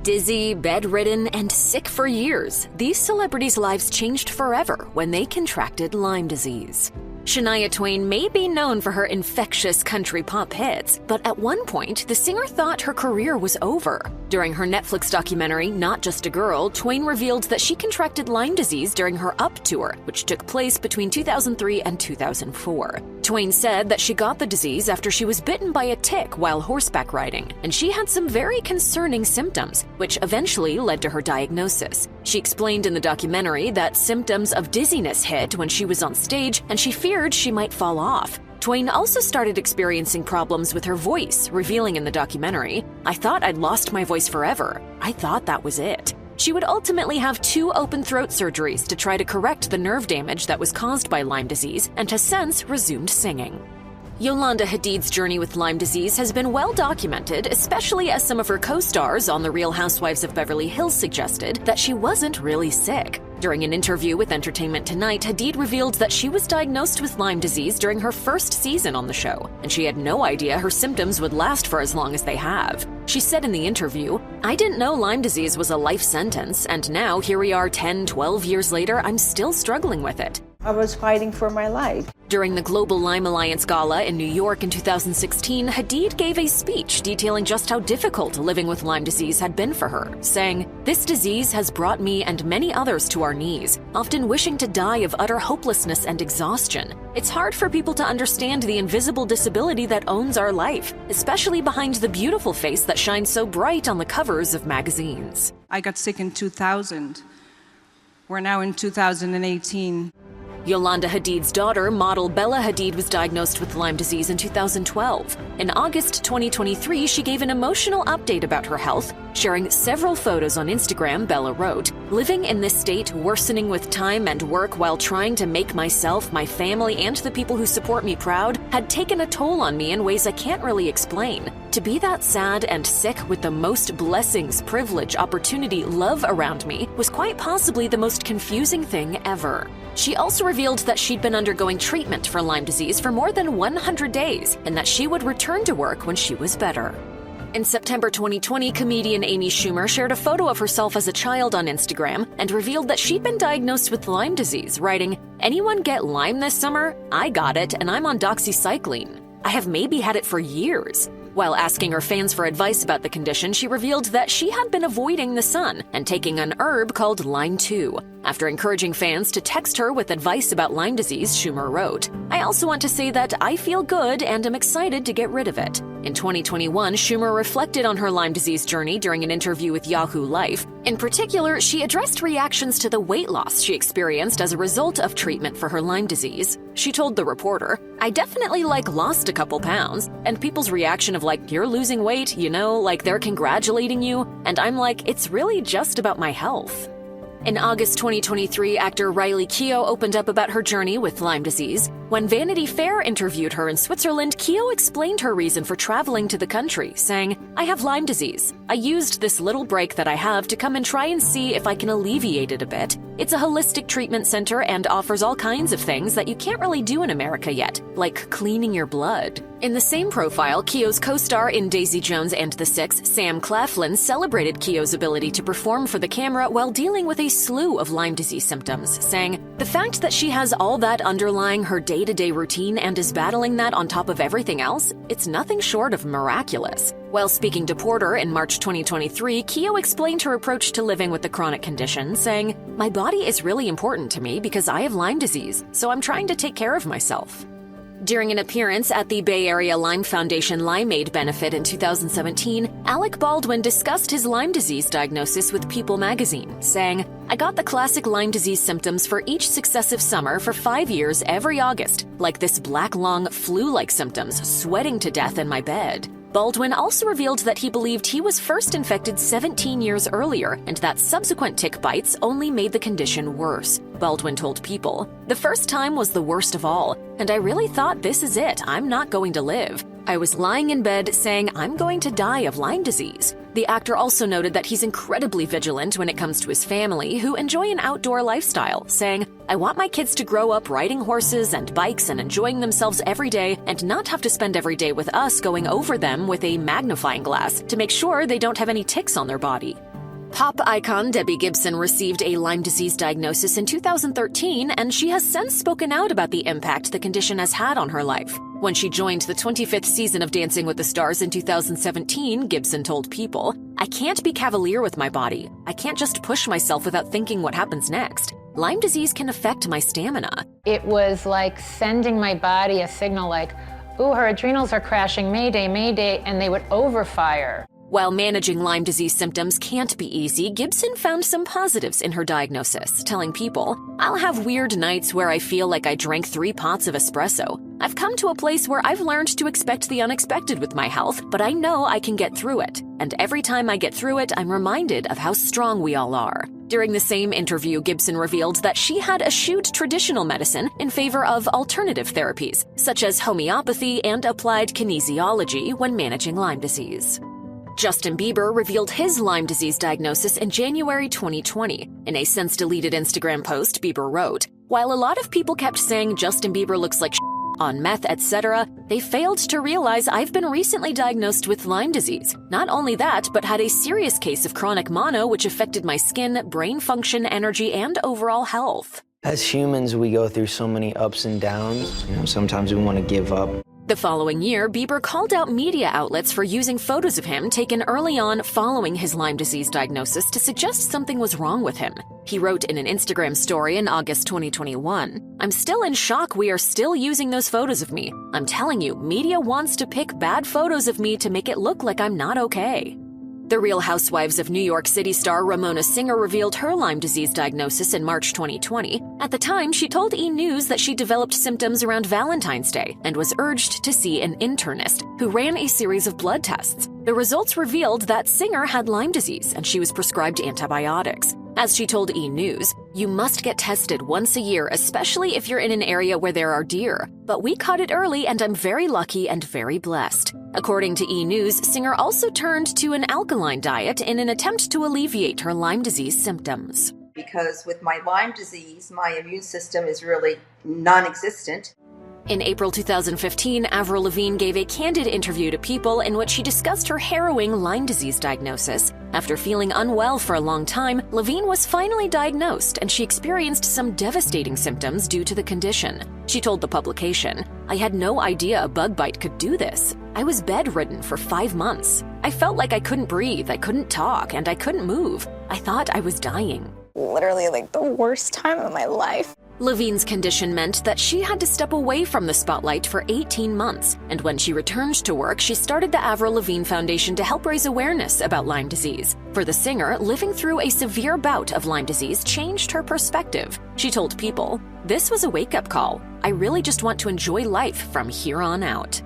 Dizzy, bedridden, and sick for years, these celebrities' lives changed forever when they contracted Lyme disease. Shania Twain may be known for her infectious country pop hits, but at one point, the singer thought her career was over. During her Netflix documentary, Not Just a Girl, Twain revealed that she contracted Lyme disease during her Up tour, which took place between 2003 and 2004. Twain said that she got the disease after she was bitten by a tick while horseback riding, and she had some very concerning symptoms, which eventually led to her diagnosis. She explained in the documentary that symptoms of dizziness hit when she was on stage, and she feared she might fall off. Twain also started experiencing problems with her voice, revealing in the documentary, "I thought I'd lost my voice forever. I thought that was it." She would ultimately have 2 open throat surgeries to try to correct the nerve damage that was caused by Lyme disease and has since resumed singing. Yolanda Hadid's journey with Lyme disease has been well documented, especially as some of her co-stars on The Real Housewives of Beverly Hills suggested that she wasn't really sick. During an interview with Entertainment Tonight, Hadid revealed that she was diagnosed with Lyme disease during her first season on the show, and she had no idea her symptoms would last for as long as they have. She said in the interview, "I didn't know Lyme disease was a life sentence, and now here we are 10, 12 years later, I'm still struggling with it." I was fighting for my life. During the Global Lyme Alliance Gala in New York in 2016, Hadid gave a speech detailing just how difficult living with Lyme disease had been for her, saying, "This disease has brought me and many others to our knees, often wishing to die of utter hopelessness and exhaustion. It's hard for people to understand the invisible disability that owns our life, especially behind the beautiful face that shines so bright on the covers of magazines." I got sick in 2000. We're now in 2018. Yolanda Hadid's daughter, model Bella Hadid, was diagnosed with Lyme disease in 2012. In August 2023, she gave an emotional update about her health, sharing several photos on Instagram. Bella wrote, "Living in this state, worsening with time and work while trying to make myself, my family, and the people who support me proud, had taken a toll on me in ways I can't really explain. To be that sad and sick with the most blessings, privilege, opportunity, love around me was quite possibly the most confusing thing ever." She also revealed that she'd been undergoing treatment for Lyme disease for more than 100 days and that she would return to work when she was better. In September 2020, comedian Amy Schumer shared a photo of herself as a child on Instagram and revealed that she'd been diagnosed with Lyme disease, writing, "Anyone get Lyme this summer? I got it, and I'm on doxycycline. I have maybe had it for years." While asking her fans for advice about the condition, she revealed that she had been avoiding the sun and taking an herb called Lyme 2. After encouraging fans to text her with advice about Lyme disease, Schumer wrote, "I also want to say that I feel good and am excited to get rid of it." In 2021, Schumer reflected on her Lyme disease journey during an interview with Yahoo Life. In particular, she addressed reactions to the weight loss she experienced as a result of treatment for her Lyme disease. She told the reporter, "I definitely lost a couple pounds, and people's reaction of you're losing weight, they're congratulating you, and I'm like, it's really just about my health." In August 2023, actor Riley Keough opened up about her journey with Lyme disease. When Vanity Fair interviewed her in Switzerland, Keough explained her reason for traveling to the country, saying, "I have Lyme disease. I used this little break that I have to come and try and see if I can alleviate it a bit. It's a holistic treatment center and offers all kinds of things that you can't really do in America yet, like cleaning your blood." In the same profile, Keough's co-star in Daisy Jones and the Six, Sam Claflin, celebrated Keough's ability to perform for the camera while dealing with a slew of Lyme disease symptoms, saying, "The fact that she has all that underlying her day-to-day routine and is battling that on top of everything else, it's nothing short of miraculous." While speaking to Porter in March 2023, Keough explained her approach to living with the chronic condition, saying, "My body is really important to me because I have Lyme disease, so I'm trying to take care of myself." During an appearance at the Bay Area Lyme Foundation Lyme-Aid benefit in 2017, Alec Baldwin discussed his Lyme disease diagnosis with People magazine, saying, "I got the classic Lyme disease symptoms for each successive summer for 5 years every August, like this black lung, flu-like symptoms, sweating to death in my bed." Baldwin also revealed that he believed he was first infected 17 years earlier and that subsequent tick bites only made the condition worse. Baldwin told People, "The first time was the worst of all, and I really thought this is it, I'm not going to live. I was lying in bed saying I'm going to die of Lyme disease." The actor also noted that he's incredibly vigilant when it comes to his family, who enjoy an outdoor lifestyle, saying, "I want my kids to grow up riding horses and bikes and enjoying themselves every day and not have to spend every day with us going over them with a magnifying glass to make sure they don't have any ticks on their body." Pop icon Debbie Gibson received a Lyme disease diagnosis in 2013, and she has since spoken out about the impact the condition has had on her life. When she joined the 25th season of Dancing with the Stars in 2017, Gibson told People, "I can't be cavalier with my body. I can't just push myself without thinking what happens next. Lyme disease can affect my stamina." It was like sending my body a signal like, ooh, her adrenals are crashing, mayday, mayday, and they would overfire. While managing Lyme disease symptoms can't be easy, Gibson found some positives in her diagnosis, telling People, "I'll have weird nights where I feel like I drank 3 pots of espresso. I've come to a place where I've learned to expect the unexpected with my health, but I know I can get through it. And every time I get through it, I'm reminded of how strong we all are." During the same interview, Gibson revealed that she had eschewed traditional medicine in favor of alternative therapies, such as homeopathy and applied kinesiology when managing Lyme disease. Justin Bieber revealed his Lyme disease diagnosis in January 2020. In a since-deleted Instagram post, Bieber wrote, "While a lot of people kept saying Justin Bieber looks like on meth, etc., they failed to realize I've been recently diagnosed with Lyme disease. Not only that, but had a serious case of chronic mono which affected my skin, brain function, energy, and overall health." As humans, we go through so many ups and downs. Sometimes we want to give up. The following year, Bieber called out media outlets for using photos of him taken early on following his Lyme disease diagnosis to suggest something was wrong with him. He wrote in an Instagram story in August 2021, "I'm still in shock we are still using those photos of me. I'm telling you, media wants to pick bad photos of me to make it look like I'm not okay." The Real Housewives of New York City star Ramona Singer revealed her Lyme disease diagnosis in March 2020. At the time, she told E! News that she developed symptoms around Valentine's Day and was urged to see an internist, who ran a series of blood tests. The results revealed that Singer had Lyme disease and she was prescribed antibiotics. As she told E! News, "You must get tested once a year, especially if you're in an area where there are deer. But we caught it early and I'm very lucky and very blessed." According to E! News, Singer also turned to an alkaline diet in an attempt to alleviate her Lyme disease symptoms. Because with my Lyme disease, my immune system is really non-existent. In April 2015, Avril Lavigne gave a candid interview to People in which she discussed her harrowing Lyme disease diagnosis. After feeling unwell for a long time, Lavigne was finally diagnosed and she experienced some devastating symptoms due to the condition. She told the publication, "I had no idea a bug bite could do this. I was bedridden for 5 months. I felt like I couldn't breathe, I couldn't talk, and I couldn't move. I thought I was dying." Literally like the worst time of my life. Lavigne's condition meant that she had to step away from the spotlight for 18 months, and when she returned to work, she started the Avril Lavigne Foundation to help raise awareness about Lyme disease. For the singer, living through a severe bout of Lyme disease changed her perspective. She told People, "This was a wake-up call. I really just want to enjoy life from here on out."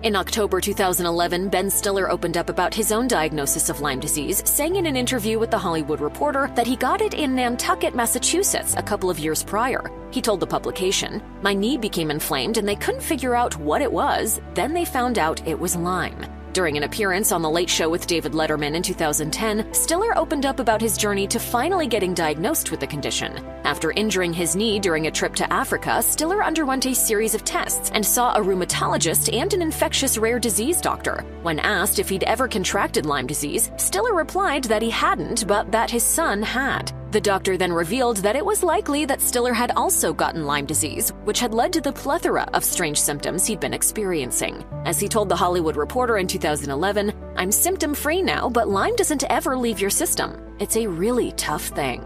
In October 2011, Ben Stiller opened up about his own diagnosis of Lyme disease, saying in an interview with The Hollywood Reporter that he got it in Nantucket, Massachusetts, a couple of years prior. He told the publication, "My knee became inflamed and they couldn't figure out what it was. Then they found out it was Lyme." During an appearance on The Late Show with David Letterman in 2010, Stiller opened up about his journey to finally getting diagnosed with the condition. After injuring his knee during a trip to Africa, Stiller underwent a series of tests and saw a rheumatologist and an infectious rare disease doctor. When asked if he'd ever contracted Lyme disease, Stiller replied that he hadn't, but that his son had. The doctor then revealed that it was likely that Stiller had also gotten Lyme disease, which had led to the plethora of strange symptoms he'd been experiencing. As he told The Hollywood Reporter in 2011, "I'm symptom-free now, but Lyme doesn't ever leave your system. It's a really tough thing."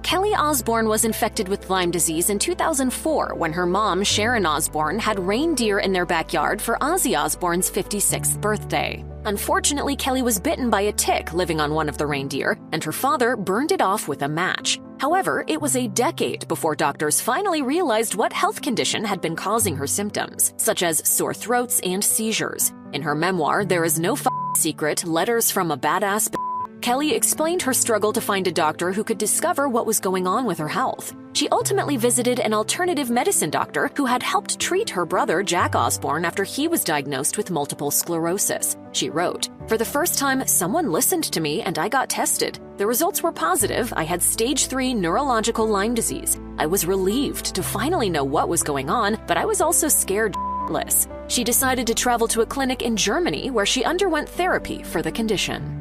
Kelly Osbourne was infected with Lyme disease in 2004 when her mom, Sharon Osbourne, had reindeer in their backyard for Ozzy Osbourne's 56th birthday. Unfortunately, Kelly was bitten by a tick living on one of the reindeer, and her father burned it off with a match. However, it was a decade before doctors finally realized what health condition had been causing her symptoms, such as sore throats and seizures. In her memoir, There Is No Secret, Letters from a Badass Kelly explained her struggle to find a doctor who could discover what was going on with her health. She ultimately visited an alternative medicine doctor who had helped treat her brother, Jack Osbourne, after he was diagnosed with multiple sclerosis. She wrote, "For the first time, someone listened to me and I got tested. The results were positive. I had stage 3 neurological Lyme disease. I was relieved to finally know what was going on, but I was also scared shitless." She decided to travel to a clinic in Germany where she underwent therapy for the condition.